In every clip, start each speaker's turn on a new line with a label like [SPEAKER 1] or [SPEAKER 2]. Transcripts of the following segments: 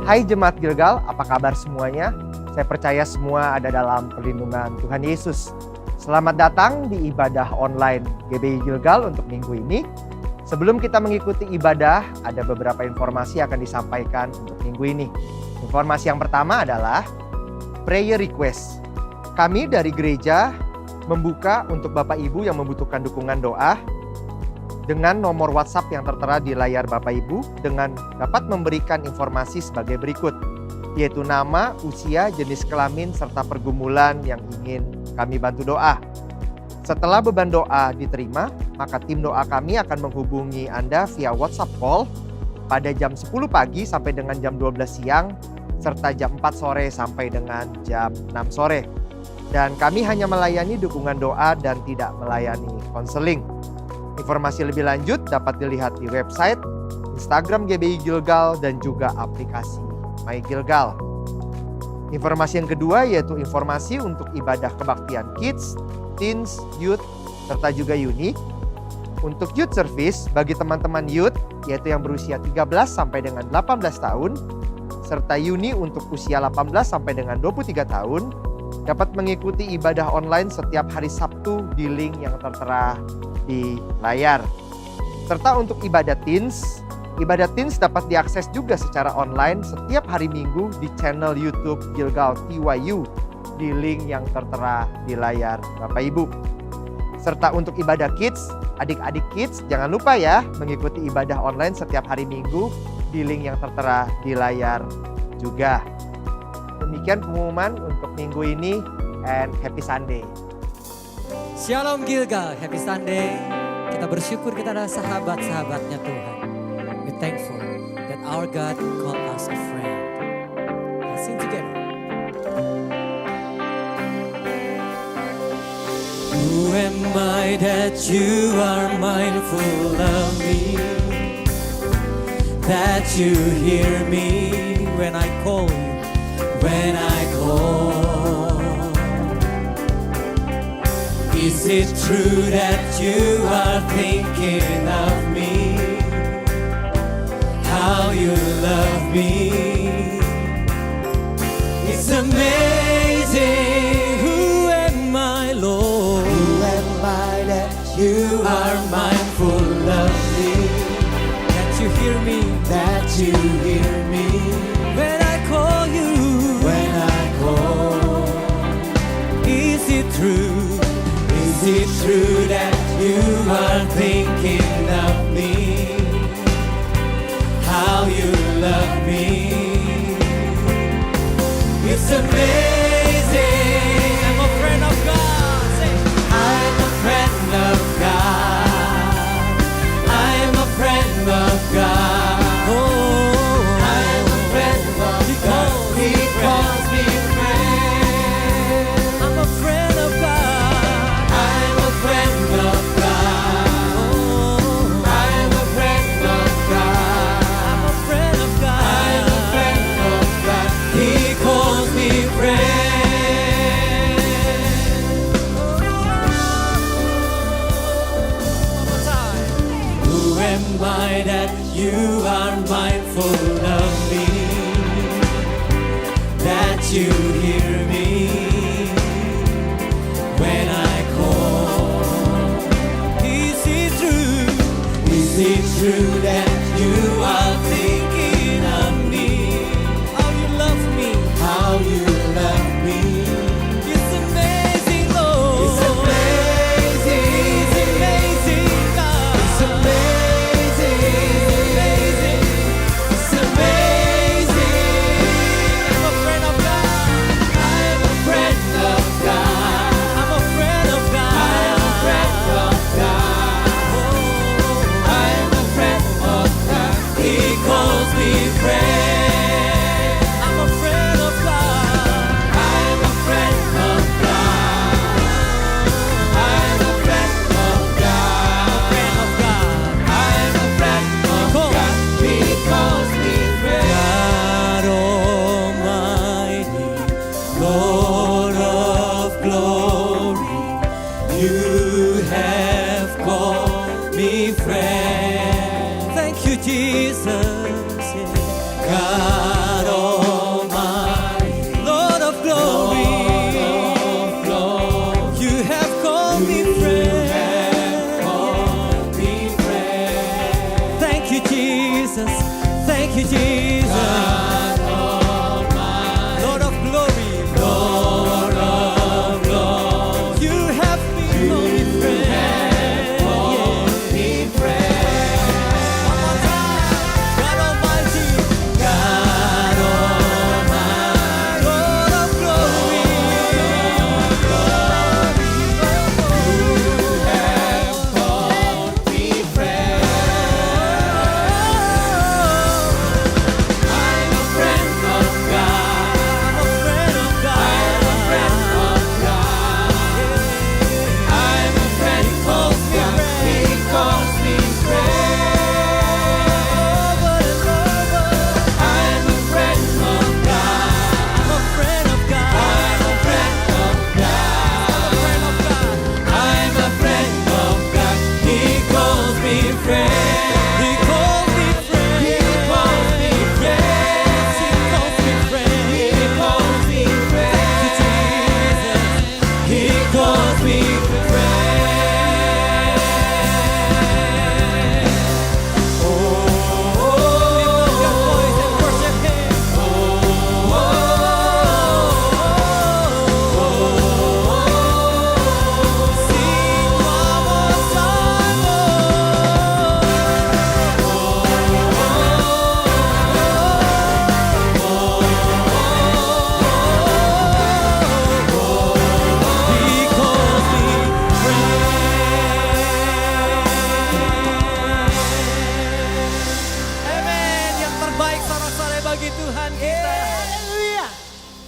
[SPEAKER 1] Hai Jemaat Gilgal, apa kabar semuanya? Saya percaya semua ada dalam perlindungan Tuhan Yesus. Selamat datang di ibadah online GBI Gilgal untuk minggu ini. Sebelum kita mengikuti ibadah, ada beberapa informasi yang akan disampaikan untuk minggu ini. Informasi yang pertama adalah prayer request. Kami dari gereja membuka untuk Bapak Ibu yang membutuhkan dukungan doa dengan nomor WhatsApp yang tertera di layar Bapak Ibu dengan dapat memberikan informasi sebagai berikut, yaitu nama, usia, jenis kelamin, serta pergumulan yang ingin kami bantu doa. Setelah beban doa diterima, maka tim doa kami akan menghubungi Anda via WhatsApp call pada jam 10 pagi sampai dengan jam 12 siang, serta jam 4 sore sampai dengan jam 6 sore. Dan kami hanya melayani dukungan doa dan tidak melayani konseling. Informasi lebih lanjut dapat dilihat di website, Instagram GBI Gilgal, dan juga aplikasi My Gilgal. Informasi yang kedua yaitu informasi untuk ibadah kebaktian kids, teens, youth, serta juga uni. Untuk youth service bagi teman-teman youth yaitu yang berusia 13 sampai dengan 18 tahun, serta uni untuk usia 18 sampai dengan 23 tahun, dapat mengikuti ibadah online setiap hari Sabtu di link yang tertera di layar. Serta untuk ibadah teens dapat diakses juga secara online setiap hari Minggu di channel YouTube Gilgal TYU di link yang tertera di layar Bapak Ibu. Serta untuk ibadah kids, adik-adik kids jangan lupa ya mengikuti ibadah online setiap hari Minggu di link yang tertera di layar juga. Demikian pengumuman untuk minggu ini, and happy Sunday.
[SPEAKER 2] Shalom Gilgal, happy Sunday. Kita bersyukur kita adalah sahabat-sahabatnya Tuhan. We're thankful that our God called us a friend. Let's sing together. Who am I that you are mindful of me? That you hear me when I call you, when I call. Is it true that you are thinking of me? How you love me? It's amazing. Who am I, Lord? Who am I that you are mindful of me? That you hear me? That you hear me? When I call you? When I call. Is it true? Is it true that you are thinking of me? How you love me? It's amazing. I'm a friend of God. Say, I'm a friend of God. I'm a friend of God. Oh, I'm a friend of God. He calls me friend. I'm a friend of God. That you are mindful of me, that you hear me when I call. Is it true? Is it true that you are thinking of me? How you love me? How you love me? It's amazing, Lord. It's amazing. It's amazing, God. It's amazing.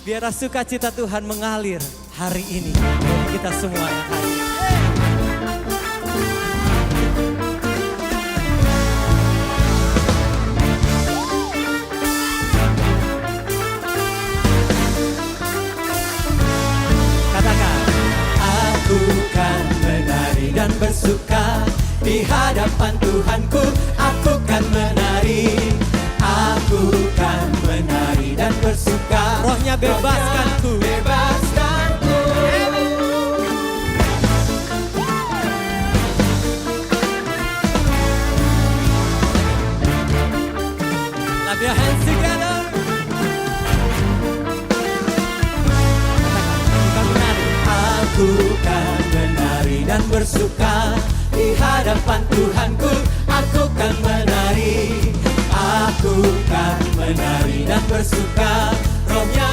[SPEAKER 2] Biarlah sukacita Tuhan mengalir hari ini bagi kita semua yang hadir. Katakan, aku kan menari dan bersuka di hadapan Tuhanku. Aku kan menari, aku kan menari dan bersuka. Rohnya bebaskanku, bebaskanku. Clap your hands together. Aku kan menari dan bersuka di hadapan Tuhanku. Aku kan menari, aku kan menari dan bersuka. Rohnya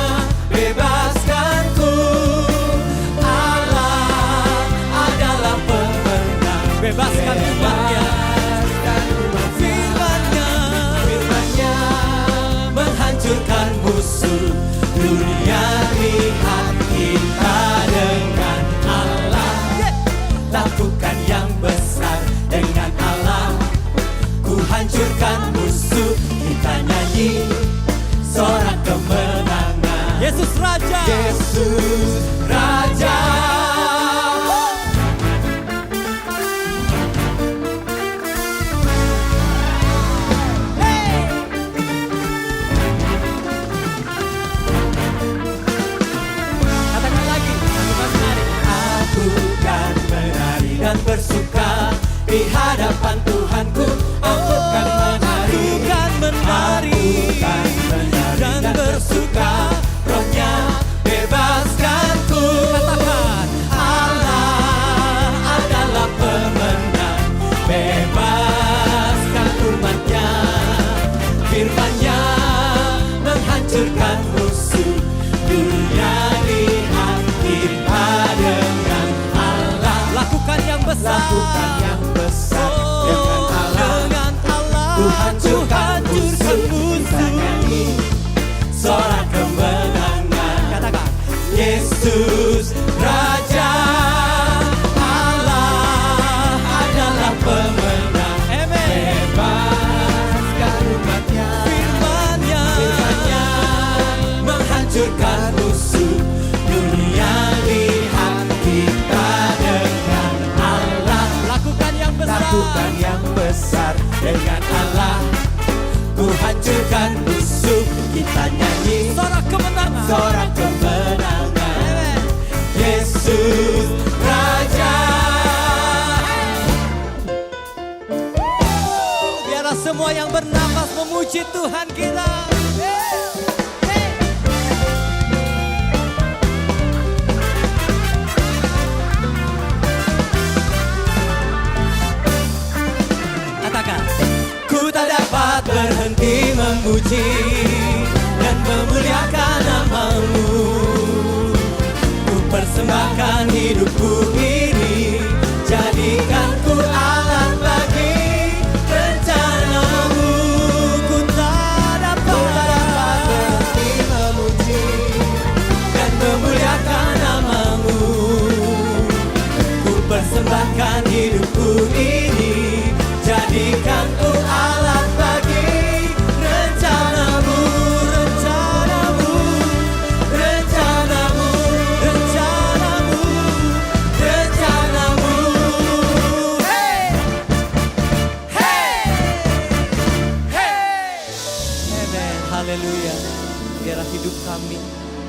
[SPEAKER 2] bebaskanku. Allah adalah pemenang. Bebaskan umatnya. Firman-Nya menghancurkan musuh. Dunia lihat kita dengan Allah. Lakukan yang besar dengan Allah. Ku hancurkan musuh. Kita nyanyi sorak kemenangan. Yesus Raja, Yesus Raja. Katakan lagi, aku kan menari dan bersuka di hadapan Tuhanku. Aku kan menari, dan bersuka. Rohnya bebaskanku. Katakan, Allah adalah pemenang. Bebaskan umatnya. Firman-Nya menghancurkan musuh. Dunia lihat kita dengan Allah. Lakukan yang besar. Lakukan yang besar dengan Allah. Ku hancurkan musuh. Kita nyanyi sorak kemenangan. Katakan, Yesus Raja. Allah adalah pemenang. Bebaskan umatnya. Firman-Nya menghancurkan musuh. Dunia lihat kita dengan Allah. Lakukan yang besar. Lakukan yang besar dengan Allah. Ku hancurkan musuh. Kita nyanyi sorak kemenangan. Sorak kemenangan. Yesus Raja. Biarlah semua yang bernafas memuji Tuhan kita. Katakan, ku tak dapat berhenti memuji dan memuliakan nama-Mu. Ku persembahkan hidupku ini, jadikan ku alat bagi rencana-Mu. Ku tak dapat berhenti memuji dan memuliakan nama-Mu. Ku persembahkan hidupku ini, jadikan ku alat bagi rencana-Mu, rencana-Mu, rencana-Mu, rencana-Mu, rencana-Mu. Hey, hey, hey. Amen, haleluya. Biarlah hidup kami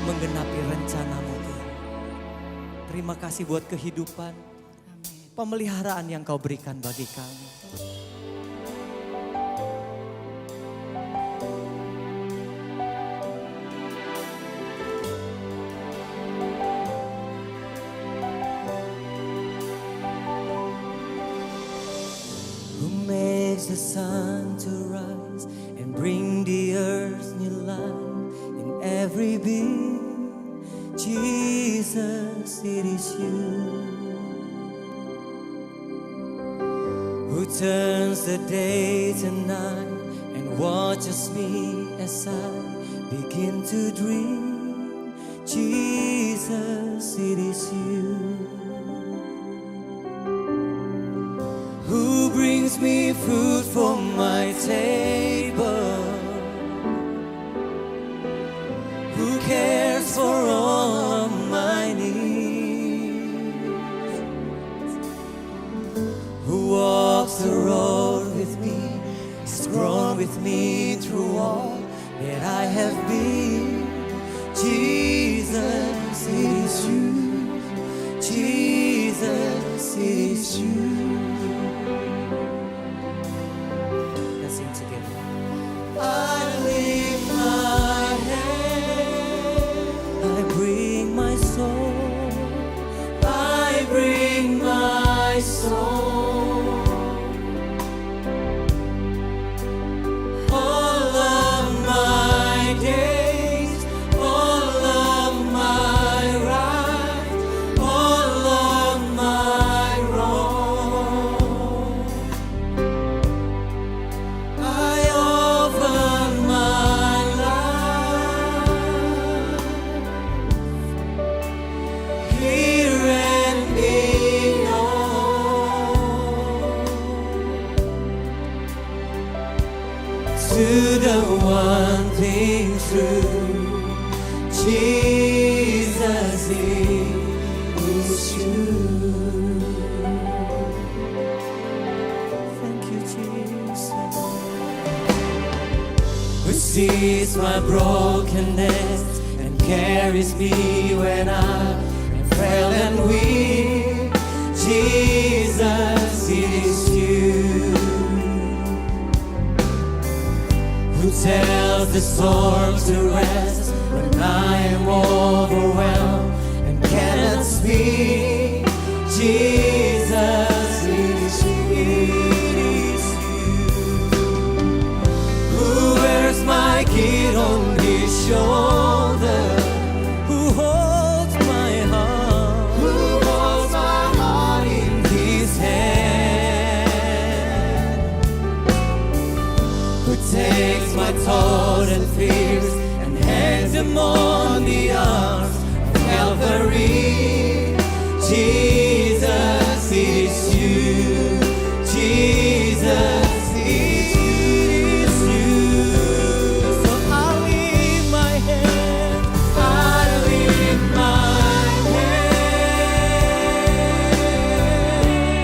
[SPEAKER 2] menggenapi rencana-Mu, Tuhan. Terima kasih buat kehidupan, pemeliharaan yang Kau berikan bagi kami. Who makes the sun to rise and bring the earth new life in every being? Jesus, it is You. Who turns the day to night and watches me as I begin to dream. me through all that I have been. Jesus, it is you. Jesus, it is you. Let's sing together. I lift my hand, I bring my soul, I bring my soul. All of my days, all of my right, all of my wrong, I offer my life here and beyond to the one thing true. Jesus is you. Thank you, Jesus. Who sees my brokenness and carries me when I'm frail and weak. Jesus is you. Who tells the storm to rest when I am overwhelmed and cannot speak. Jesus is you. Who wears my kid on his shoulder? Who holds my heart? Who holds my heart in his hand? Who takes my thoughts and fears and hangs them on the arms of Calvary. Jesus is you. Jesus is you. So I lift my hand. I lift my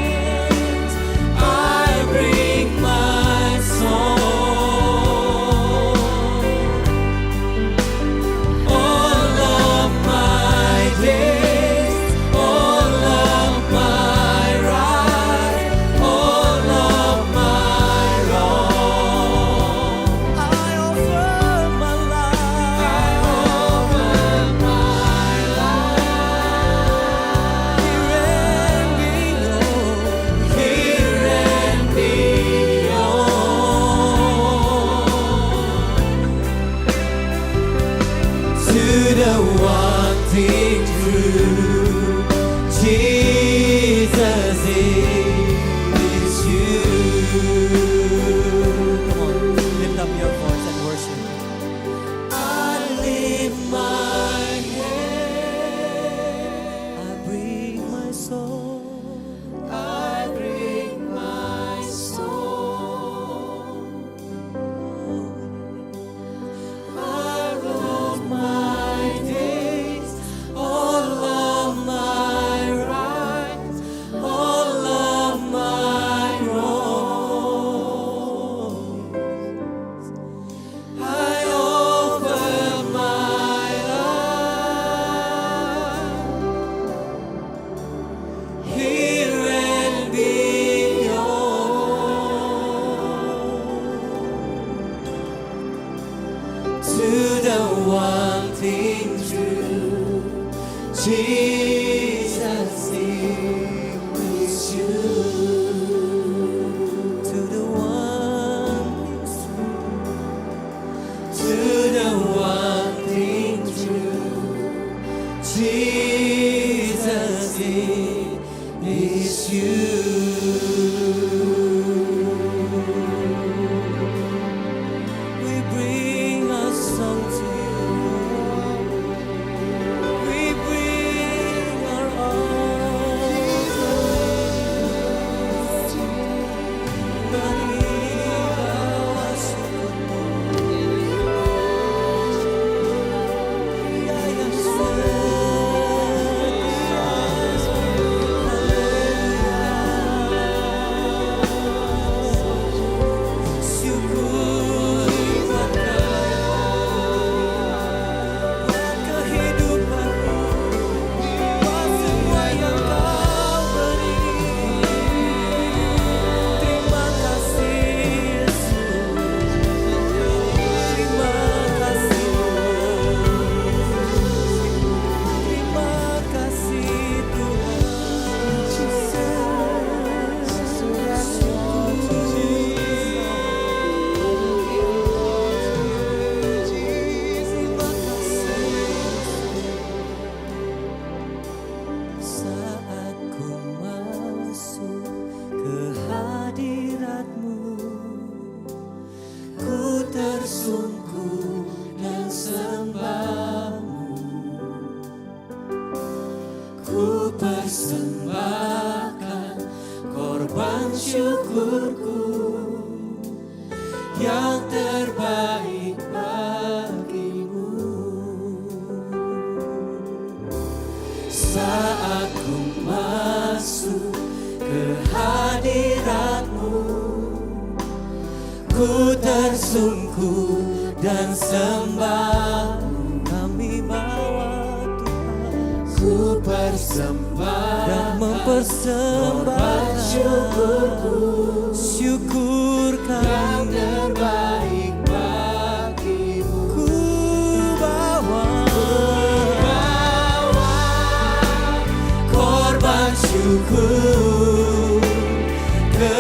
[SPEAKER 2] hands. I bring my soul. All of my days, all of my right, all of my wrong, I offer my life. I offer my life here and beyond to the one thing true. Jesus is you. Come on, lift up your voice and worship. I lift my hand. I bring my soul. I bring my soul. All of my days, all of my rights, all of my wrongs, I offer my life here and beyond to the one thing true. Jesus is you. To the one thing true. To the one thing true. Jesus is you. We bring our song to you. We bring our offerings to you. Hallelujah. Ku persembahkan korban syukurku yang terbaik bagimu. Saat ku masuk ke hadirat-Mu, ku tersungkur dan sembah. Kami bawa Tuhan, ku persembahkan dan mempersembahkan syukurku, syukurkan yang terbaik bagimu. Ku bawa korban syukur ke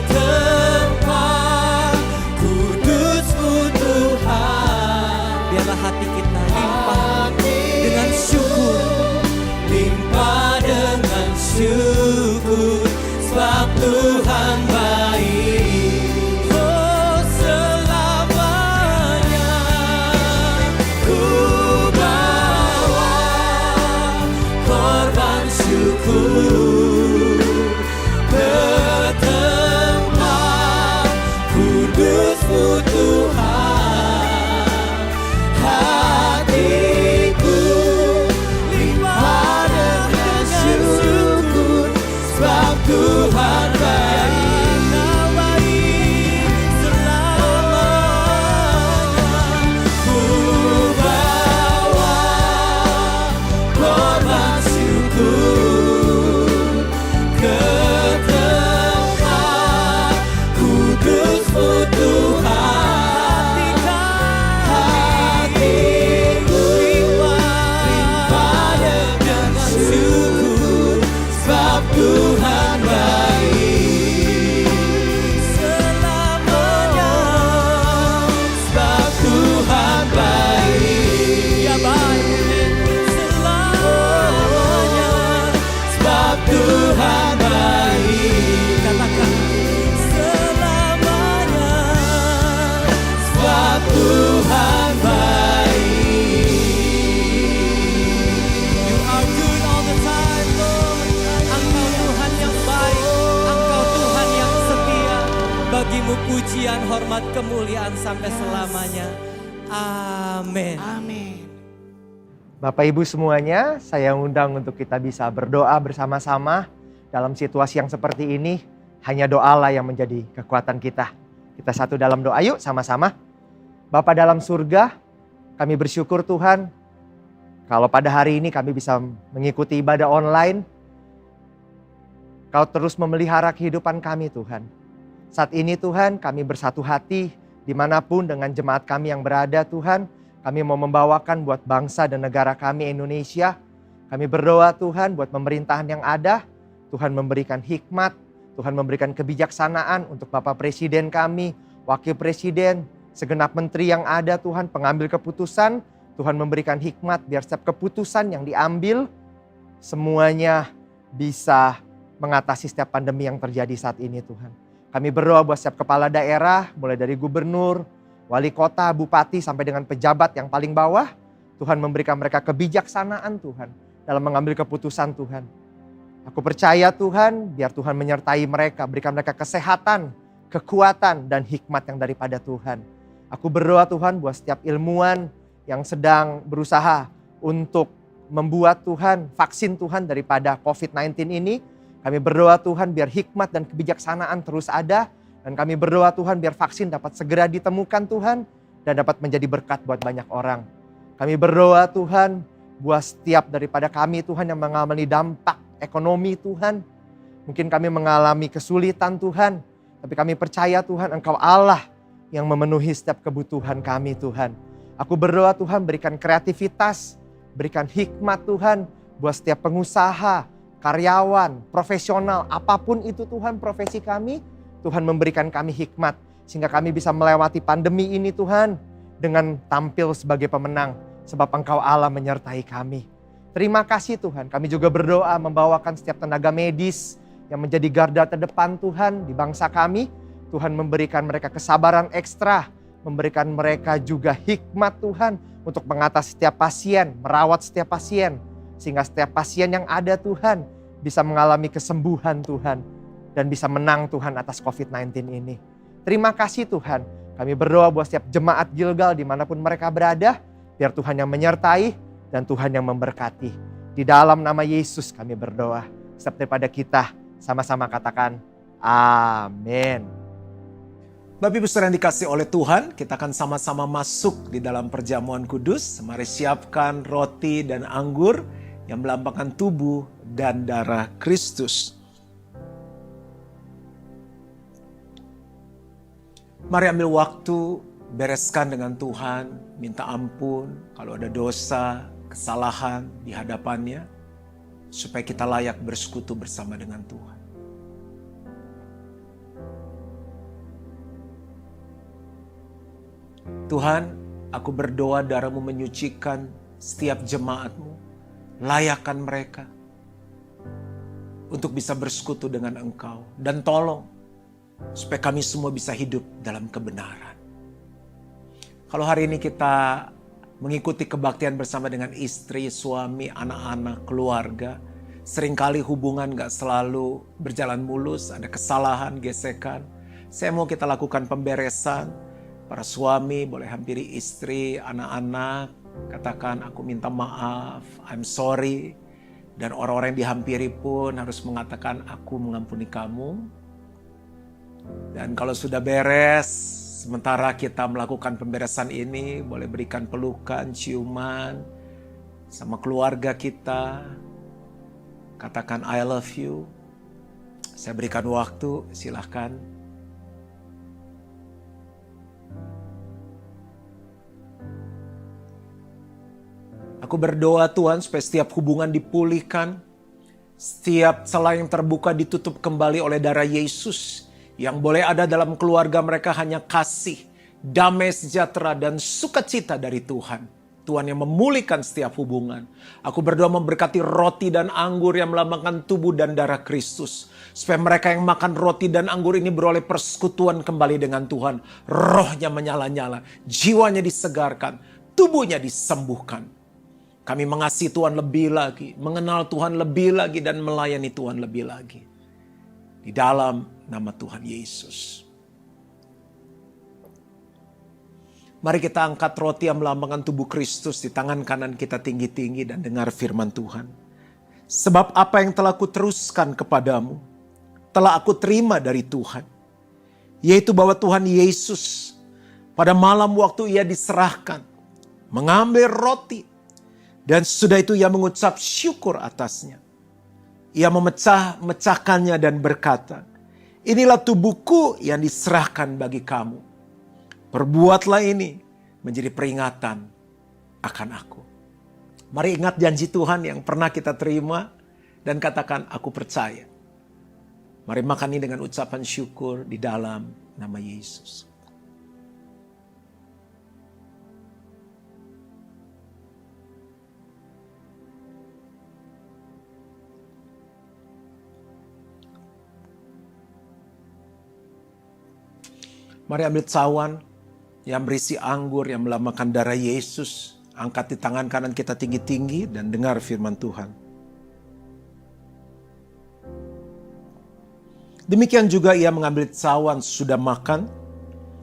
[SPEAKER 2] tempat kudus-Mu Tuhan. Biarlah hati kita limpah dengan syukur, limpah dengan syukur, sebab Tuhan baik. Oh, selamanya ku bawa korban syukur ke tempat kudus-Mu Tuhan. Hatiku limpah dengan syukur, sebab Tuhan baik. Kau baik selamanya. Ku bawa korban syukur ke tempat kudus-Mu Tuhan. Hatiku limpah dengan syukur, sebab Tuhan baik selamanya. Sebab Tuhan baik, ya baik selamanya. Sebab Tuhan baik, katakan selamanya. Sebab Tuhan baik. You are good all the time, Lord. Engkau Tuhan yang baik, Engkau Tuhan yang setia. Bagimu pujian, hormat, kemuliaan sampai selamanya. Amin.
[SPEAKER 1] Bapak Ibu semuanya, saya undang untuk kita bisa berdoa bersama-sama dalam situasi yang seperti ini. Hanya doalah yang menjadi kekuatan kita. Kita satu dalam doa yuk sama-sama. Bapa dalam surga, kami bersyukur Tuhan, kalau pada hari ini kami bisa mengikuti ibadah online. Kau terus memelihara kehidupan kami Tuhan. Saat ini Tuhan, kami bersatu hati dimanapun dengan jemaat kami yang berada Tuhan. Kami mau membawakan buat bangsa dan negara kami Indonesia. Kami berdoa Tuhan buat pemerintahan yang ada. Tuhan memberikan hikmat, Tuhan memberikan kebijaksanaan untuk Bapak Presiden kami, Wakil Presiden, segenap menteri yang ada Tuhan, pengambil keputusan. Tuhan memberikan hikmat biar setiap keputusan yang diambil semuanya bisa mengatasi setiap pandemi yang terjadi saat ini Tuhan. Kami berdoa buat setiap kepala daerah, mulai dari gubernur, wali kota, bupati, sampai dengan pejabat yang paling bawah. Tuhan memberikan mereka kebijaksanaan Tuhan dalam mengambil keputusan Tuhan. Aku percaya Tuhan, biar Tuhan menyertai mereka, berikan mereka kesehatan, kekuatan, dan hikmat yang daripada Tuhan. Aku berdoa Tuhan buat setiap ilmuwan yang sedang berusaha untuk membuat Tuhan, vaksin Tuhan daripada COVID-19 ini. Kami berdoa Tuhan biar hikmat dan kebijaksanaan terus ada. Dan kami berdoa Tuhan biar vaksin dapat segera ditemukan Tuhan dan dapat menjadi berkat buat banyak orang. Kami berdoa Tuhan buat setiap daripada kami Tuhan yang mengalami dampak ekonomi Tuhan. Mungkin kami mengalami kesulitan Tuhan. Tapi kami percaya Tuhan Engkau Allah yang memenuhi setiap kebutuhan kami Tuhan. Aku berdoa Tuhan berikan kreativitas, berikan hikmat Tuhan buat setiap pengusaha, karyawan, profesional, apapun itu Tuhan profesi kami. Tuhan memberikan kami hikmat sehingga kami bisa melewati pandemi ini Tuhan dengan tampil sebagai pemenang sebab Engkau Allah menyertai kami. Terima kasih Tuhan. Kami juga berdoa membawakan setiap tenaga medis yang menjadi garda terdepan Tuhan di bangsa kami. Tuhan memberikan mereka kesabaran ekstra, memberikan mereka juga hikmat Tuhan untuk mengatasi setiap pasien, merawat setiap pasien. Sehingga setiap pasien yang ada Tuhan bisa mengalami kesembuhan Tuhan. Dan bisa menang Tuhan atas COVID-19 ini. Terima kasih Tuhan. Kami berdoa buat setiap jemaat Gilgal dimanapun mereka berada. Biar Tuhan yang menyertai dan Tuhan yang memberkati. Di dalam nama Yesus kami berdoa. Setiap daripada kita sama-sama katakan amin.
[SPEAKER 3] Bapak Ibu Saudara yang dikasih oleh Tuhan, kita akan sama-sama masuk di dalam perjamuan kudus. Mari siapkan roti dan anggur yang melambangkan tubuh dan darah Kristus. Mari ambil waktu, bereskan dengan Tuhan, minta ampun kalau ada dosa, kesalahan di hadapannya, supaya kita layak bersekutu bersama dengan Tuhan. Tuhan, aku berdoa darah-Mu menyucikan setiap jemaat-Mu, layakkan mereka untuk bisa bersekutu dengan Engkau, dan tolong supaya kami semua bisa hidup dalam kebenaran. Kalau hari ini kita mengikuti kebaktian bersama dengan istri, suami, anak-anak, keluarga, seringkali hubungan gak selalu berjalan mulus, ada kesalahan, gesekan. Saya mau kita lakukan pemberesan. Para suami boleh hampiri istri, anak-anak, katakan aku minta maaf, I'm sorry. Dan orang-orang yang dihampiri pun harus mengatakan aku mengampuni kamu. Dan kalau sudah beres, sementara kita melakukan pemberesan ini, boleh berikan pelukan, ciuman sama keluarga kita. Katakan I love you. Saya berikan waktu, silahkan. Aku berdoa Tuhan supaya setiap hubungan dipulihkan. Setiap celah yang terbuka ditutup kembali oleh darah Yesus. Yang boleh ada dalam keluarga mereka hanya kasih, damai sejahtera dan sukacita dari Tuhan. Tuhan yang memulihkan setiap hubungan. Aku berdoa memberkati roti dan anggur yang melambangkan tubuh dan darah Kristus. Supaya mereka yang makan roti dan anggur ini beroleh persekutuan kembali dengan Tuhan. Rohnya menyala-nyala, jiwanya disegarkan, tubuhnya disembuhkan. Kami mengasihi Tuhan lebih lagi, mengenal Tuhan lebih lagi dan melayani Tuhan lebih lagi. Di dalam nama Tuhan Yesus. Mari kita angkat roti yang melambangkan tubuh Kristus di tangan kanan kita tinggi-tinggi dan dengar firman Tuhan. Sebab apa yang telah kuteruskan kepadamu, telah aku terima dari Tuhan. Yaitu bahwa Tuhan Yesus pada malam waktu ia diserahkan, mengambil roti. Dan sesudah itu ia mengucap syukur atasnya. Ia memecahkannya dan berkata, inilah tubuhku yang diserahkan bagi kamu. Perbuatlah ini menjadi peringatan akan aku. Mari ingat janji Tuhan yang pernah kita terima dan katakan aku percaya. Mari makan ini dengan ucapan syukur di dalam nama Yesus. Mari ambil cawan yang berisi anggur yang melambangkan darah Yesus. Angkat di tangan kanan kita tinggi-tinggi dan dengar firman Tuhan. Demikian juga ia mengambil cawan sudah makan.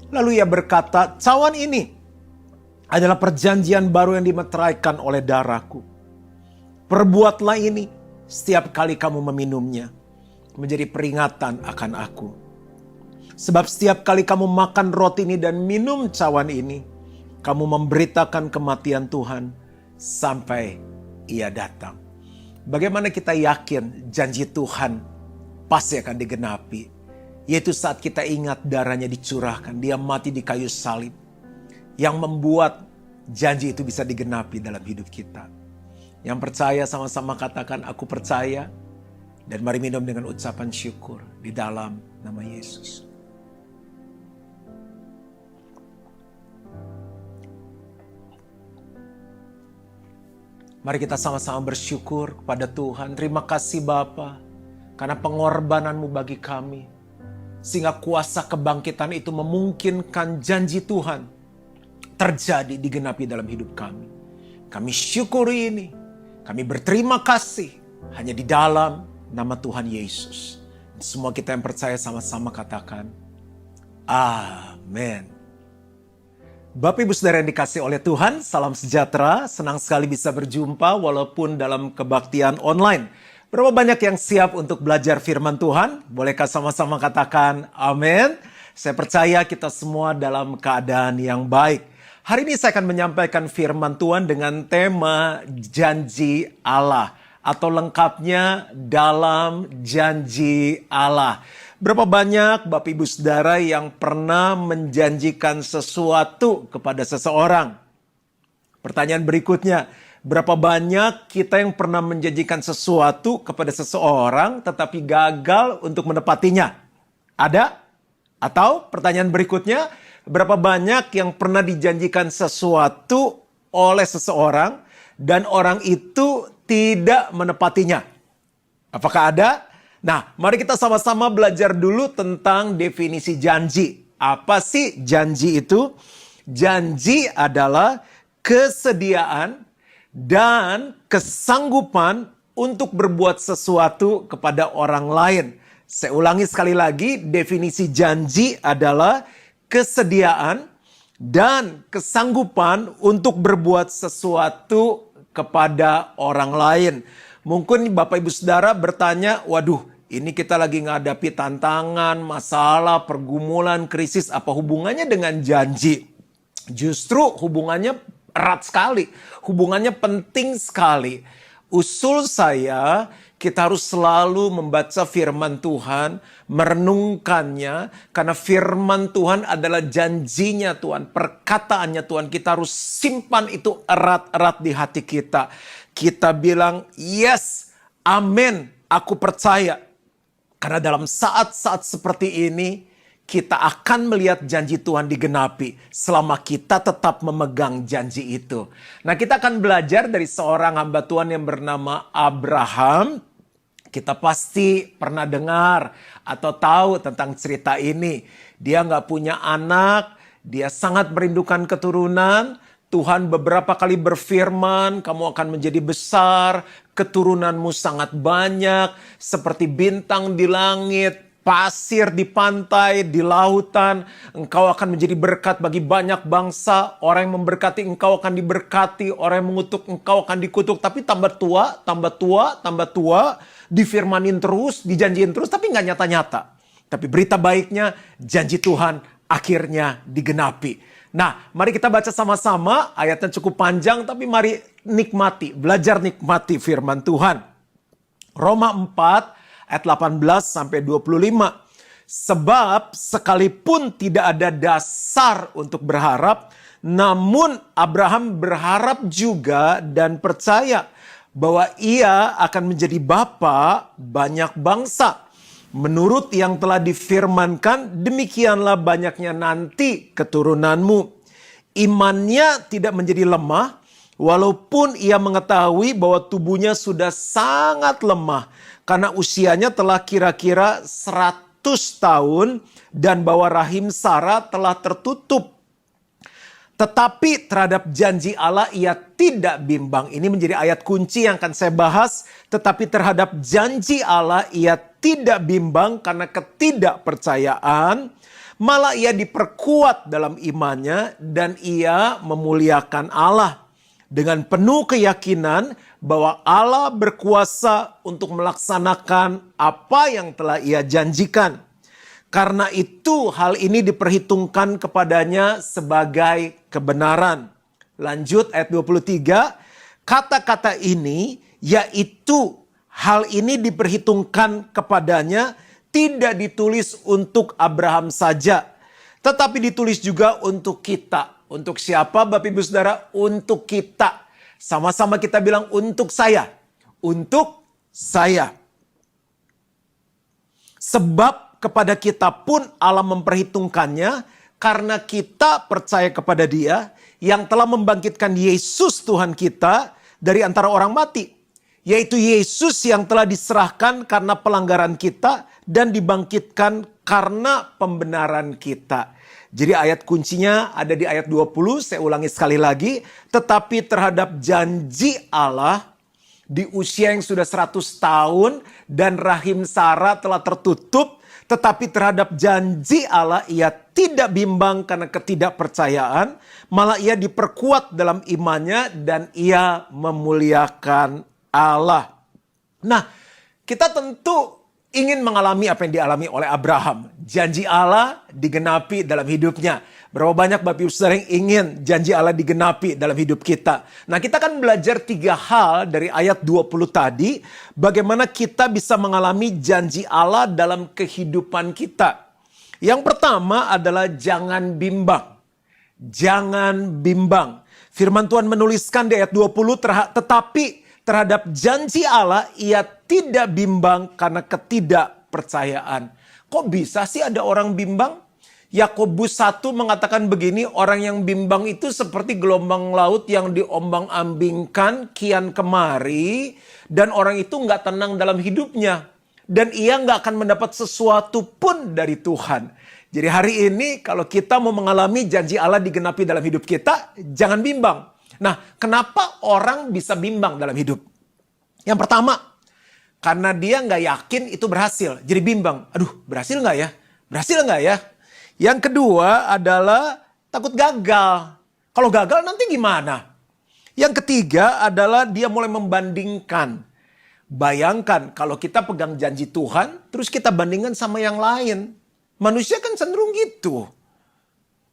[SPEAKER 3] Lalu ia berkata, cawan ini adalah perjanjian baru yang dimeteraikan oleh darahku. Perbuatlah ini setiap kali kamu meminumnya. Menjadi peringatan akan aku. Sebab setiap kali kamu makan roti ini dan minum cawan ini, kamu memberitakan kematian Tuhan sampai ia datang. Bagaimana kita yakin janji Tuhan pasti akan digenapi? Yaitu saat kita ingat darahnya dicurahkan, dia mati di kayu salib. Yang membuat janji itu bisa digenapi dalam hidup kita. Yang percaya sama-sama katakan aku percaya. Dan mari minum dengan ucapan syukur di dalam nama Yesus. Mari kita sama-sama bersyukur kepada Tuhan. Terima kasih Bapa, karena pengorbanan-Mu bagi kami. Sehingga kuasa kebangkitan itu memungkinkan janji Tuhan terjadi, digenapi dalam hidup kami. Kami syukuri ini. Kami berterima kasih hanya di dalam nama Tuhan Yesus. Semua kita yang percaya sama-sama katakan, amin. Bapak Ibu Saudara yang dikasih oleh Tuhan, salam sejahtera. Senang sekali bisa berjumpa walaupun dalam kebaktian online. Berapa banyak yang siap untuk belajar firman Tuhan? Bolehkah sama-sama katakan amin? Saya percaya kita semua dalam keadaan yang baik. Hari ini saya akan menyampaikan firman Tuhan dengan tema janji Allah. Atau lengkapnya dalam janji Allah. Berapa banyak Bapak Ibu Saudara yang pernah menjanjikan sesuatu kepada seseorang? Pertanyaan berikutnya, berapa banyak kita yang pernah menjanjikan sesuatu kepada seseorang tetapi gagal untuk menepatinya? Ada? Atau pertanyaan berikutnya, berapa banyak yang pernah dijanjikan sesuatu oleh seseorang dan orang itu tidak menepatinya? Apakah ada? Nah, mari kita sama-sama belajar dulu tentang definisi janji. Apa sih janji itu? Janji adalah kesediaan dan kesanggupan untuk berbuat sesuatu kepada orang lain. Saya ulangi sekali lagi, definisi janji adalah kesediaan dan kesanggupan untuk berbuat sesuatu kepada orang lain. Mungkin Bapak Ibu Saudara bertanya, waduh, ini kita lagi menghadapi tantangan, masalah, pergumulan, krisis, apa hubungannya dengan janji? Justru hubungannya erat sekali, hubungannya penting sekali. Usul saya, kita harus selalu membaca firman Tuhan, merenungkannya, karena firman Tuhan adalah janjinya Tuhan, perkataannya Tuhan. Kita harus simpan itu erat-erat di hati kita. Kita bilang, yes, amin, aku percaya. Karena dalam saat-saat seperti ini, kita akan melihat janji Tuhan digenapi selama kita tetap memegang janji itu. Nah, kita akan belajar dari seorang hamba Tuhan yang bernama Abraham. Kita pasti pernah dengar atau tahu tentang cerita ini. Dia nggak punya anak, dia sangat merindukan keturunan. Tuhan beberapa kali berfirman, kamu akan menjadi besar, keturunanmu sangat banyak, seperti bintang di langit, pasir di pantai, di lautan. Engkau akan menjadi berkat bagi banyak bangsa. Orang yang memberkati engkau akan diberkati. Orang yang mengutuk engkau akan dikutuk. Tapi tambah tua, tambah tua, tambah tua. Difirmanin terus, dijanjiin terus, tapi nggak nyata-nyata. Tapi berita baiknya, janji Tuhan akhirnya digenapi. Nah, mari kita baca sama-sama. Ayatnya cukup panjang, tapi mari nikmati, belajar nikmati firman Tuhan. Roma 4 ayat 18 sampai 25. Sebab sekalipun tidak ada dasar untuk berharap, namun Abraham berharap juga dan percaya bahwa ia akan menjadi bapa banyak bangsa. Menurut yang telah difirmankan, demikianlah banyaknya nanti keturunanmu. Imannya tidak menjadi lemah, walaupun ia mengetahui bahwa tubuhnya sudah sangat lemah. Karena usianya telah kira-kira 100 tahun dan bahwa rahim Sarah telah tertutup. Tetapi terhadap janji Allah ia tidak bimbang. Ini menjadi ayat kunci yang akan saya bahas. Tetapi terhadap janji Allah ia tidak bimbang karena ketidakpercayaan. Malah ia diperkuat dalam imannya dan ia memuliakan Allah. Dengan penuh keyakinan bahwa Allah berkuasa untuk melaksanakan apa yang telah ia janjikan. Karena itu hal ini diperhitungkan kepadanya sebagai kebenaran. Lanjut ayat 23. Kata-kata ini yaitu hal ini diperhitungkan kepadanya tidak ditulis untuk Abraham saja. Tetapi ditulis juga untuk kita. Untuk siapa Bapak Ibu Saudara? Untuk kita. Sama-sama kita bilang untuk saya. Untuk saya. Sebab kepada kita pun Allah memperhitungkannya karena kita percaya kepada Dia yang telah membangkitkan Yesus Tuhan kita dari antara orang mati. Yaitu Yesus yang telah diserahkan karena pelanggaran kita dan dibangkitkan karena pembenaran kita. Jadi ayat kuncinya ada di ayat 20, saya ulangi sekali lagi. Tetapi terhadap janji Allah di usia yang sudah 100 tahun dan rahim Sarah telah tertutup, tetapi terhadap janji Allah ia tidak bimbang karena ketidakpercayaan, malah ia diperkuat dalam imannya dan ia memuliakan Allah. Nah, kita tentu ingin mengalami apa yang dialami oleh Abraham. Janji Allah digenapi dalam hidupnya. Berapa banyak Bapak Ibu Saudara yang ingin janji Allah digenapi dalam hidup kita. Nah, kita akan belajar 3 hal dari ayat 20 tadi. Bagaimana kita bisa mengalami janji Allah dalam kehidupan kita. Yang pertama adalah jangan bimbang. Jangan bimbang. Firman Tuhan menuliskan di ayat 20, tetapi terhadap janji Allah ia tidak bimbang karena ketidakpercayaan. Kok bisa sih ada orang bimbang? Yakobus 1 mengatakan begini, orang yang bimbang itu seperti gelombang laut yang diombang-ambingkan kian kemari, dan orang itu nggak tenang dalam hidupnya. Dan ia nggak akan mendapat sesuatu pun dari Tuhan. Jadi hari ini kalau kita mau mengalami janji Allah digenapi dalam hidup kita, jangan bimbang. Nah, kenapa orang bisa bimbang dalam hidup? Yang pertama, karena dia nggak yakin itu berhasil. Jadi bimbang, aduh berhasil nggak ya? Berhasil nggak ya? Yang kedua adalah takut gagal. Kalau gagal nanti gimana? Yang ketiga adalah dia mulai membandingkan. Bayangkan kalau kita pegang janji Tuhan, terus kita bandingkan sama yang lain. Manusia kan cenderung gitu.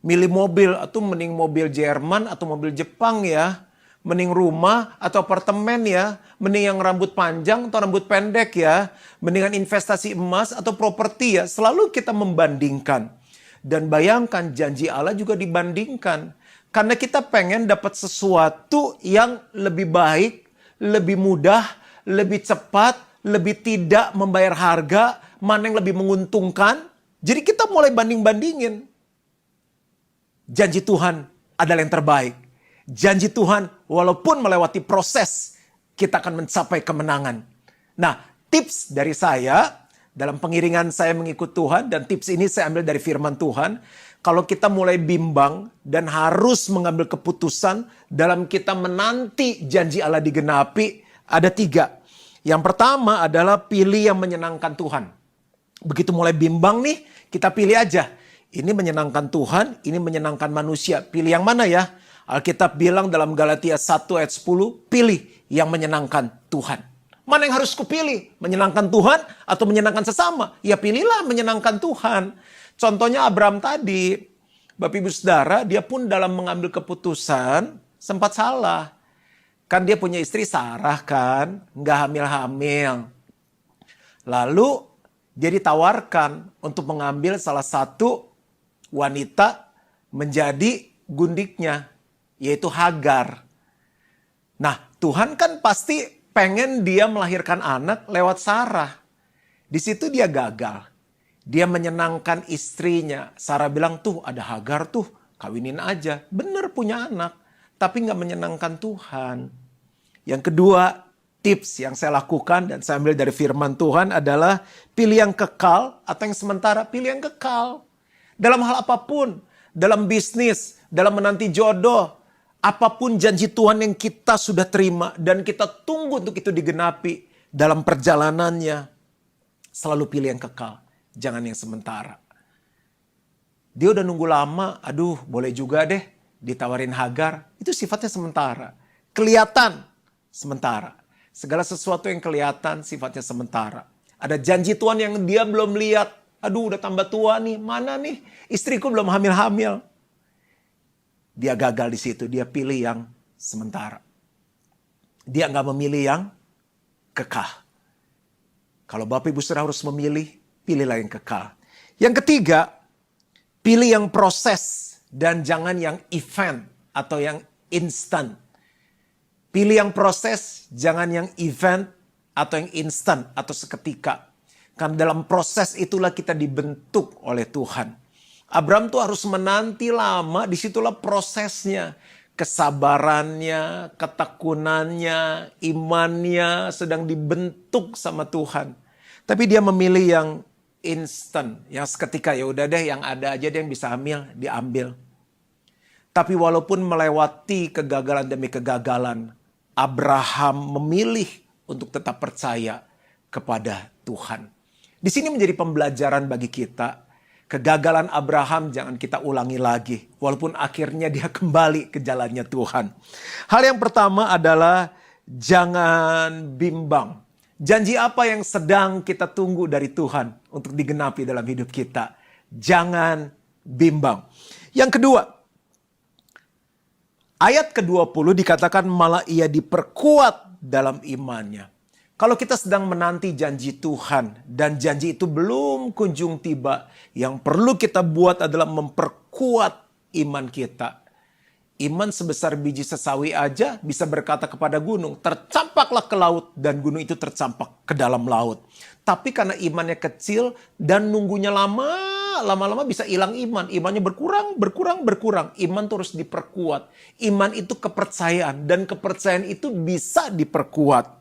[SPEAKER 3] Milih mobil atau mending mobil Jerman atau mobil Jepang ya. Mending rumah atau apartemen ya. Mending yang rambut panjang atau rambut pendek ya. Mendingan investasi emas atau properti ya. Selalu kita membandingkan. Dan bayangkan janji Allah juga dibandingkan. Karena kita pengen dapat sesuatu yang lebih baik, lebih mudah, lebih cepat, lebih tidak membayar harga, mana yang lebih menguntungkan. Jadi kita mulai banding-bandingin. Janji Tuhan adalah yang terbaik. Janji Tuhan walaupun melewati proses, kita akan mencapai kemenangan. Nah, tips dari saya dalam pengiringan saya mengikut Tuhan, dan tips ini saya ambil dari firman Tuhan. Kalau kita mulai bimbang dan harus mengambil keputusan dalam kita menanti janji Allah digenapi, ada 3. Yang pertama adalah pilih yang menyenangkan Tuhan. Begitu mulai bimbang nih, kita pilih aja. Ini menyenangkan Tuhan, ini menyenangkan manusia. Pilih yang mana ya? Alkitab bilang dalam Galatia 1 ayat 10, pilih yang menyenangkan Tuhan. Mana yang harus kupilih? Menyenangkan Tuhan atau menyenangkan sesama? Ya pilihlah menyenangkan Tuhan. Contohnya Abraham tadi. Bapak Ibu Saudara, dia pun dalam mengambil keputusan sempat salah. Kan dia punya istri Sarah kan, nggak hamil-hamil. Lalu dia ditawarkan untuk mengambil salah satu wanita menjadi gundiknya, yaitu Hagar. Nah, Tuhan kan pasti pengen dia melahirkan anak lewat Sarah. Di situ dia gagal. Dia menyenangkan istrinya. Sarah bilang, tuh ada Hagar tuh, kawinin aja. Bener punya anak, tapi gak menyenangkan Tuhan. Yang kedua, tips yang saya lakukan dan saya ambil dari firman Tuhan adalah pilih yang kekal atau yang sementara. Pilih yang kekal. Dalam hal apapun, dalam bisnis, dalam menanti jodoh, apapun janji Tuhan yang kita sudah terima dan kita tunggu untuk itu digenapi dalam perjalanannya, selalu pilih yang kekal, jangan yang sementara. Dia udah nunggu lama, aduh boleh juga deh ditawarin Hagar, itu sifatnya sementara. Kelihatan sementara. Segala sesuatu yang kelihatan sifatnya sementara. Ada janji Tuhan yang dia belum lihat, aduh udah tambah tua nih, mana nih istriku belum hamil-hamil. Dia gagal di situ, dia pilih yang sementara. Dia nggak memilih yang kekal. Kalau Bapak Ibu Saudara harus memilih, pilihlah yang kekal. Yang ketiga, pilih yang proses dan jangan yang event atau yang instan. Pilih yang proses, jangan yang event atau yang instan atau seketika. Karena dalam proses itulah kita dibentuk oleh Tuhan. Abraham tuh harus menanti lama, disitulah prosesnya. Kesabarannya, ketekunannya, imannya sedang dibentuk sama Tuhan. Tapi dia memilih yang instan, yang seketika, ya udah deh yang ada aja deh yang bisa hamil, diambil. Tapi walaupun melewati kegagalan demi kegagalan, Abraham memilih untuk tetap percaya kepada Tuhan. Di sini menjadi pembelajaran bagi kita. Kegagalan Abraham jangan kita ulangi lagi. Walaupun akhirnya dia kembali ke jalannya Tuhan. Hal yang pertama adalah jangan bimbang. Janji apa yang sedang kita tunggu dari Tuhan untuk digenapi dalam hidup kita? Jangan bimbang. Yang kedua, ayat ke-20 dikatakan malah ia diperkuat dalam imannya. Kalau kita sedang menanti janji Tuhan dan janji itu belum kunjung tiba, yang perlu kita buat adalah memperkuat iman kita. Iman sebesar biji sesawi aja bisa berkata kepada gunung, tercampaklah ke laut, dan gunung itu tercampak ke dalam laut. Tapi karena imannya kecil dan nunggunya lama-lama bisa hilang iman. Imannya berkurang. Iman terus diperkuat. Iman itu kepercayaan, dan kepercayaan itu bisa diperkuat.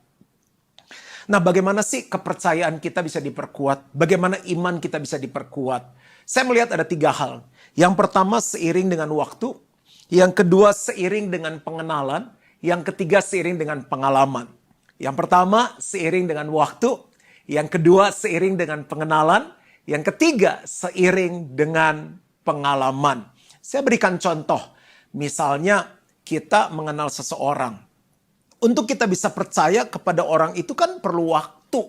[SPEAKER 3] Nah, bagaimana sih kepercayaan kita bisa diperkuat? Bagaimana iman kita bisa diperkuat? Saya melihat ada 3 hal. Yang pertama, seiring dengan waktu. Yang kedua, seiring dengan pengenalan. Yang ketiga, seiring dengan pengalaman. Yang pertama, seiring dengan waktu. Yang kedua, seiring dengan pengenalan. Yang ketiga, seiring dengan pengalaman. Saya berikan contoh. Misalnya, kita mengenal seseorang. Untuk kita bisa percaya kepada orang itu kan perlu waktu.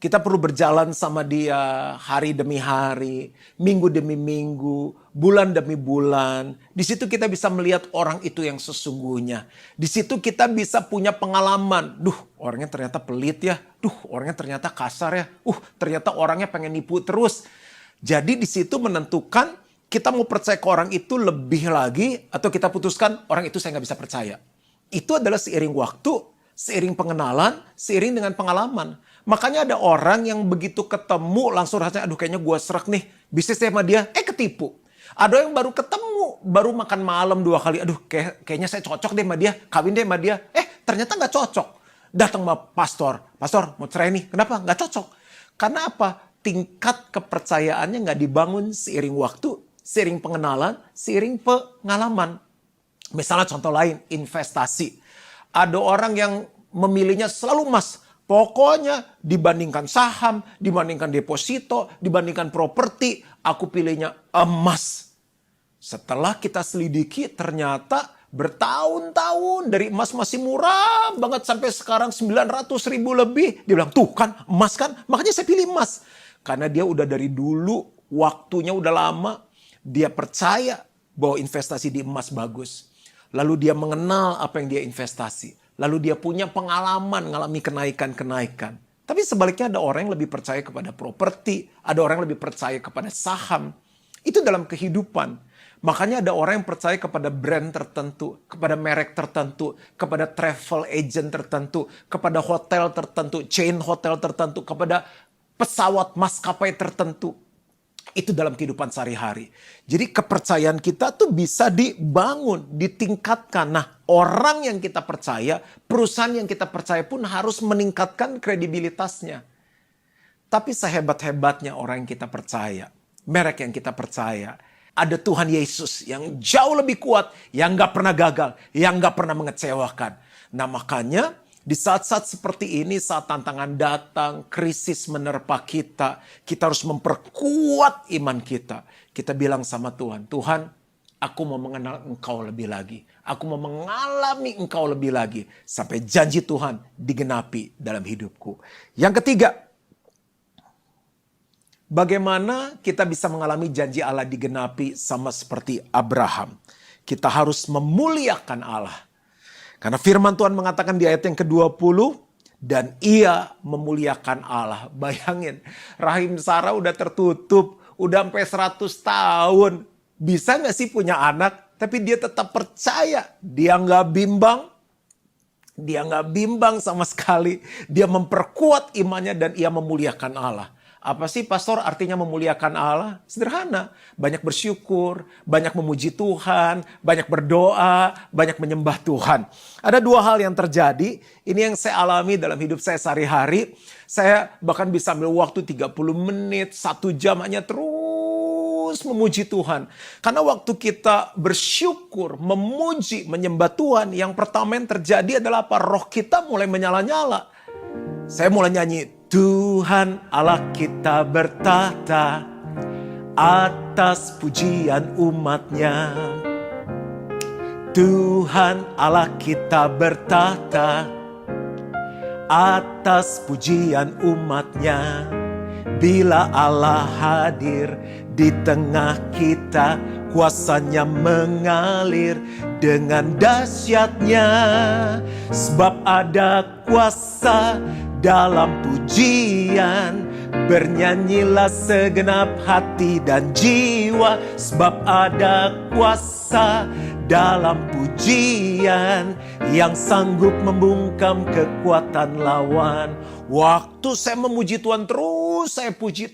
[SPEAKER 3] Kita perlu berjalan sama dia hari demi hari, minggu demi minggu, bulan demi bulan. Di situ kita bisa melihat orang itu yang sesungguhnya. Di situ kita bisa punya pengalaman. Orangnya ternyata pelit ya. Orangnya ternyata kasar ya. Ternyata orangnya pengen nipu terus. Jadi di situ menentukan kita mau percaya ke orang itu lebih lagi atau kita putuskan orang itu saya nggak bisa percaya. Itu adalah seiring waktu, seiring pengenalan, seiring dengan pengalaman. Makanya ada orang yang begitu ketemu langsung rasanya, kayaknya gue serak nih, bisnis sama dia, ketipu. Ada yang baru ketemu, baru makan malam 2 kali, kayaknya saya cocok deh sama dia, kawin deh sama dia. Ternyata nggak cocok. Datang sama pastor mau cerai nih, kenapa? Nggak cocok. Karena apa? Tingkat kepercayaannya nggak dibangun seiring waktu, seiring pengenalan, seiring pengalaman. Misalnya contoh lain, investasi. Ada orang yang memilihnya selalu emas. Pokoknya dibandingkan saham, dibandingkan deposito, dibandingkan properti, aku pilihnya emas. Setelah kita selidiki, ternyata bertahun-tahun dari emas masih murah banget sampai sekarang 900.000 lebih. Dia bilang, tuh kan emas kan, makanya saya pilih emas. Karena dia udah dari dulu, waktunya udah lama, dia percaya bahwa investasi di emas bagus. Lalu dia mengenal apa yang dia investasi. Lalu dia punya pengalaman ngalami kenaikan-kenaikan. Tapi sebaliknya ada orang yang lebih percaya kepada properti. Ada orang yang lebih percaya kepada saham. Itu dalam kehidupan. Makanya ada orang yang percaya kepada brand tertentu. Kepada merek tertentu. Kepada travel agent tertentu. Kepada hotel tertentu. Chain hotel tertentu. Kepada pesawat maskapai tertentu. Itu dalam kehidupan sehari-hari. Jadi kepercayaan kita tuh bisa dibangun, ditingkatkan. Nah, orang yang kita percaya, perusahaan yang kita percaya pun harus meningkatkan kredibilitasnya. Tapi sehebat-hebatnya orang yang kita percaya, merek yang kita percaya, ada Tuhan Yesus yang jauh lebih kuat, yang gak pernah gagal, yang gak pernah mengecewakan. Nah, makanya di saat-saat seperti ini, saat tantangan datang, krisis menerpa kita, kita harus memperkuat iman kita. Kita bilang sama Tuhan, Tuhan, aku mau mengenal Engkau lebih lagi. Aku mau mengalami Engkau lebih lagi. Sampai janji Tuhan digenapi dalam hidupku. Yang ketiga, bagaimana kita bisa mengalami janji Allah digenapi sama seperti Abraham? Kita harus memuliakan Allah. Karena firman Tuhan mengatakan di ayat yang ke-20, dan ia memuliakan Allah. Bayangin, rahim Sarah udah tertutup, udah sampai 100 tahun. Bisa gak sih punya anak? Tapi dia tetap percaya, dia gak bimbang. Dia gak bimbang sama sekali. Dia memperkuat imannya dan ia memuliakan Allah. Apa sih pastor artinya memuliakan Allah? Sederhana. Banyak bersyukur, banyak memuji Tuhan, banyak berdoa, banyak menyembah Tuhan. Ada 2 hal yang terjadi. Ini yang saya alami dalam hidup saya sehari-hari. Saya bahkan bisa ambil waktu 30 menit, 1 jam hanya terus memuji Tuhan. Karena waktu kita bersyukur, memuji, menyembah Tuhan, yang pertama yang terjadi adalah apa? Roh kita mulai menyala-nyala. Saya mulai nyanyi. Tuhan Allah kita bertahta atas pujian umatnya. Tuhan Allah kita bertahta atas pujian umatnya. Bila Allah hadir di tengah kita, kuasanya mengalir dengan dahsyatnya. Sebab ada kuasa dalam pujian, bernyanyilah segenap hati dan jiwa. Sebab ada kuasa dalam pujian yang sanggup membungkam kekuatan lawan. Waktu saya memuji Tuhan, terus saya puji.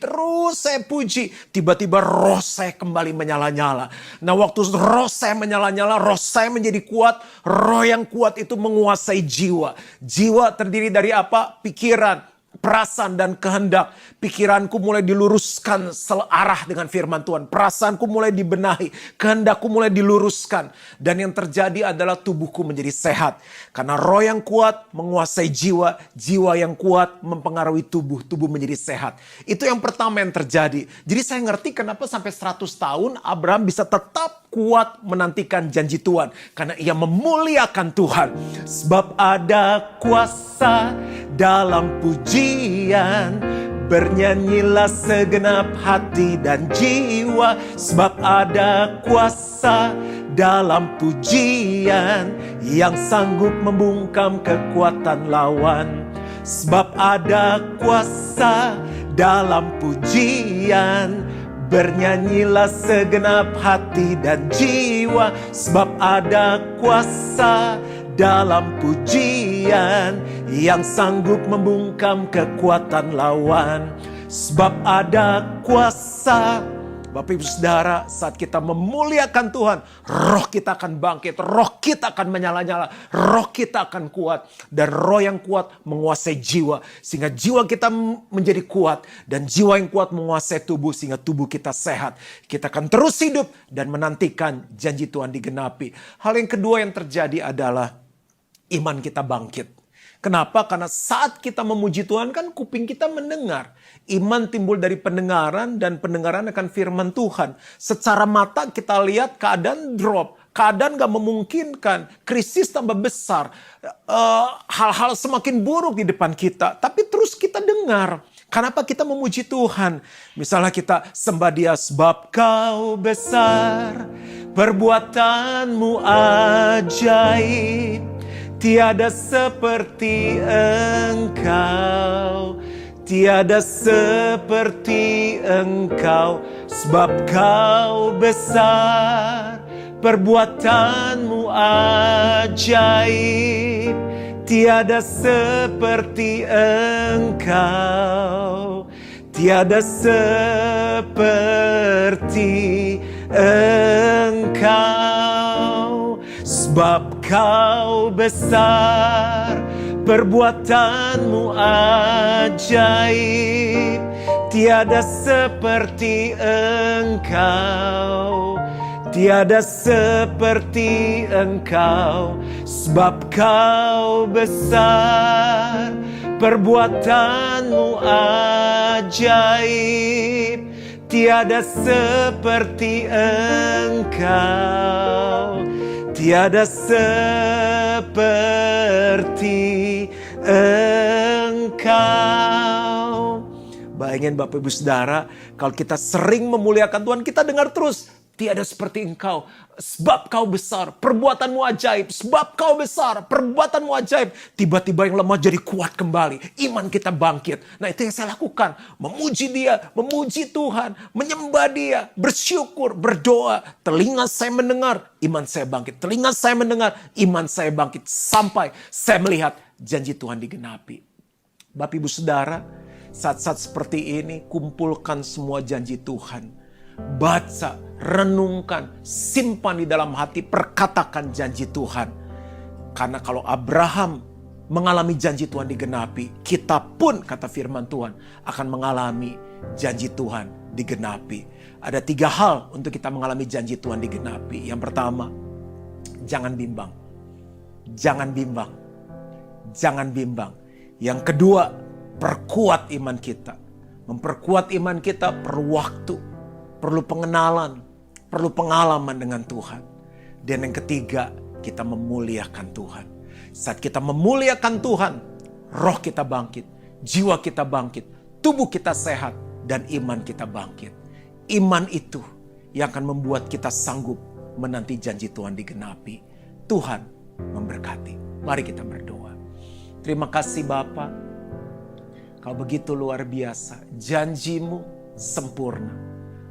[SPEAKER 3] Tiba-tiba roh saya kembali menyala-nyala. Nah, waktu roh saya menyala-nyala, roh saya menjadi kuat. Roh yang kuat itu menguasai jiwa. Jiwa terdiri dari apa? Pikiran, perasaan dan kehendak. Pikiranku mulai diluruskan searah dengan firman Tuhan. Perasaanku mulai dibenahi. Kehendakku mulai diluruskan. Dan yang terjadi adalah tubuhku menjadi sehat. Karena roh yang kuat menguasai jiwa. Jiwa yang kuat mempengaruhi tubuh. Tubuh menjadi sehat. Itu yang pertama yang terjadi. Jadi saya ngerti kenapa sampai 100 tahun Abraham bisa tetap kuat menantikan janji Tuhan. Karena ia memuliakan Tuhan. Sebab ada kuasa dalam pujian, bernyanyilah segenap hati dan jiwa. Sebab ada kuasa dalam pujian yang sanggup membungkam kekuatan lawan. Sebab ada kuasa dalam pujian, bernyanyilah segenap hati dan jiwa. Sebab ada kuasa dalam pujian yang sanggup membungkam kekuatan lawan. Sebab ada kuasa. Bapak Ibu Saudara, saat kita memuliakan Tuhan, roh kita akan bangkit, roh kita akan menyala-nyala, roh kita akan kuat. Dan roh yang kuat menguasai jiwa, sehingga jiwa kita menjadi kuat. Dan jiwa yang kuat menguasai tubuh, sehingga tubuh kita sehat. Kita akan terus hidup dan menantikan janji Tuhan digenapi. Hal yang kedua yang terjadi adalah iman kita bangkit. Kenapa? Karena saat kita memuji Tuhan kan kuping kita mendengar. Iman timbul dari pendengaran dan pendengaran akan firman Tuhan. Secara mata kita lihat keadaan drop. Keadaan gak memungkinkan. Krisis tambah besar. Hal-hal semakin buruk di depan kita. Tapi terus kita dengar. Kenapa kita memuji Tuhan? Misalnya kita sembah Dia sebab Kau besar. Perbuatanmu ajaib. Tiada seperti Engkau, tiada seperti Engkau, sebab Kau besar, perbuatanmu ajaib. Tiada seperti Engkau, tiada seperti Engkau. Sebab Kau besar, perbuatanmu ajaib. Tiada seperti Engkau, tiada seperti Engkau. Sebab Kau besar, perbuatanmu ajaib. Tiada seperti Engkau, tiada seperti Engkau. Bayangin Bapak Ibu Saudara, kalau kita sering memuliakan Tuhan, kita dengar terus. Tiada seperti Engkau, sebab Kau besar, perbuatanmu ajaib. Sebab Kau besar, perbuatanmu ajaib. Tiba-tiba yang lemah jadi kuat kembali. Iman kita bangkit. Nah, itu yang saya lakukan. Memuji Dia, memuji Tuhan, menyembah Dia, bersyukur, berdoa. Telinga saya mendengar, iman saya bangkit. Telinga saya mendengar, iman saya bangkit. Sampai saya melihat janji Tuhan digenapi. Bapak Ibu Saudara, saat-saat seperti ini, kumpulkan semua janji Tuhan. Baca, renungkan, simpan di dalam hati, perkatakan janji Tuhan. Karena kalau Abraham mengalami janji Tuhan digenapi, kita pun, kata firman Tuhan, akan mengalami janji Tuhan digenapi. Ada 3 hal untuk kita mengalami janji Tuhan digenapi. Yang pertama, jangan bimbang. Jangan bimbang. Jangan bimbang. Yang kedua, perkuat iman kita. Memperkuat iman kita perlu waktu, perlu pengenalan, perlu pengalaman dengan Tuhan. Dan yang ketiga, kita memuliakan Tuhan. Saat kita memuliakan Tuhan, roh kita bangkit, jiwa kita bangkit, tubuh kita sehat, dan iman kita bangkit. Iman itu yang akan membuat kita sanggup menanti janji Tuhan digenapi. Tuhan memberkati. Mari kita berdoa. Terima kasih Bapa. Kau begitu luar biasa. Janjimu sempurna.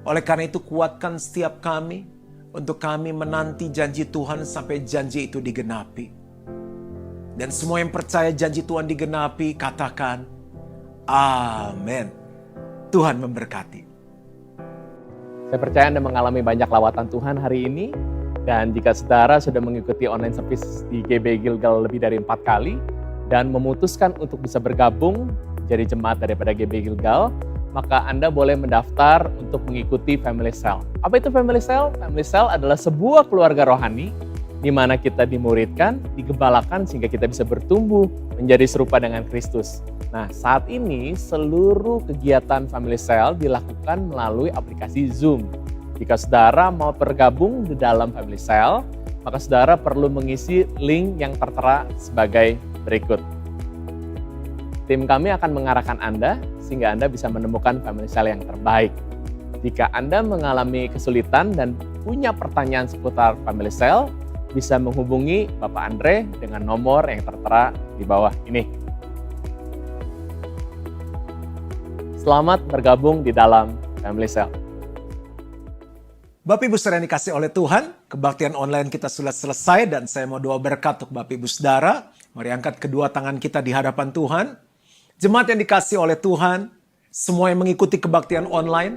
[SPEAKER 3] Oleh karena itu kuatkan setiap kami untuk kami menanti janji Tuhan sampai janji itu digenapi. Dan semua yang percaya janji Tuhan digenapi, katakan amin. Tuhan memberkati.
[SPEAKER 4] Saya percaya Anda mengalami banyak lawatan Tuhan hari ini. Dan jika saudara sudah mengikuti online service di GBI Gilgal lebih dari 4 kali dan memutuskan untuk bisa bergabung jadi jemaat daripada GBI Gilgal, maka Anda boleh mendaftar untuk mengikuti Family Cell. Apa itu Family Cell? Family Cell adalah sebuah keluarga rohani di mana kita dimuridkan, digembalakan sehingga kita bisa bertumbuh menjadi serupa dengan Kristus. Nah, saat ini seluruh kegiatan Family Cell dilakukan melalui aplikasi Zoom. Jika saudara mau bergabung di dalam Family Cell, maka saudara perlu mengisi link yang tertera sebagai berikut. Tim kami akan mengarahkan Anda sehingga Anda bisa menemukan Family Cell yang terbaik. Jika Anda mengalami kesulitan dan punya pertanyaan seputar Family Cell, bisa menghubungi Bapak Andre dengan nomor yang tertera di bawah ini. Selamat bergabung di dalam Family Cell.
[SPEAKER 3] Bapak Ibu Saudara yang dikasih oleh Tuhan, kebaktian online kita sudah selesai dan saya mau doa berkat untuk Bapak Ibu Saudara. Mari angkat kedua tangan kita di hadapan Tuhan. Jemaat yang dikasih oleh Tuhan, semua yang mengikuti kebaktian online,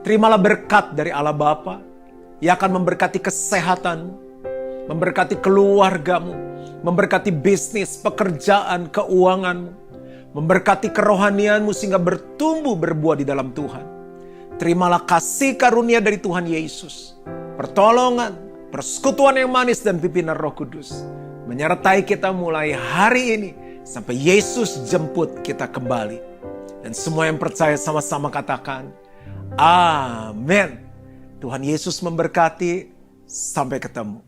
[SPEAKER 3] terimalah berkat dari Allah Bapa yang akan memberkati kesehatanmu, memberkati keluargamu, memberkati bisnis, pekerjaan, keuanganmu, memberkati kerohanianmu sehingga bertumbuh berbuah di dalam Tuhan. Terimalah kasih karunia dari Tuhan Yesus, pertolongan, persekutuan yang manis dan pimpinan Roh Kudus menyertai kita mulai hari ini sampai Yesus jemput kita kembali. Dan semua yang percaya sama-sama katakan, amin. Tuhan Yesus memberkati, sampai ketemu.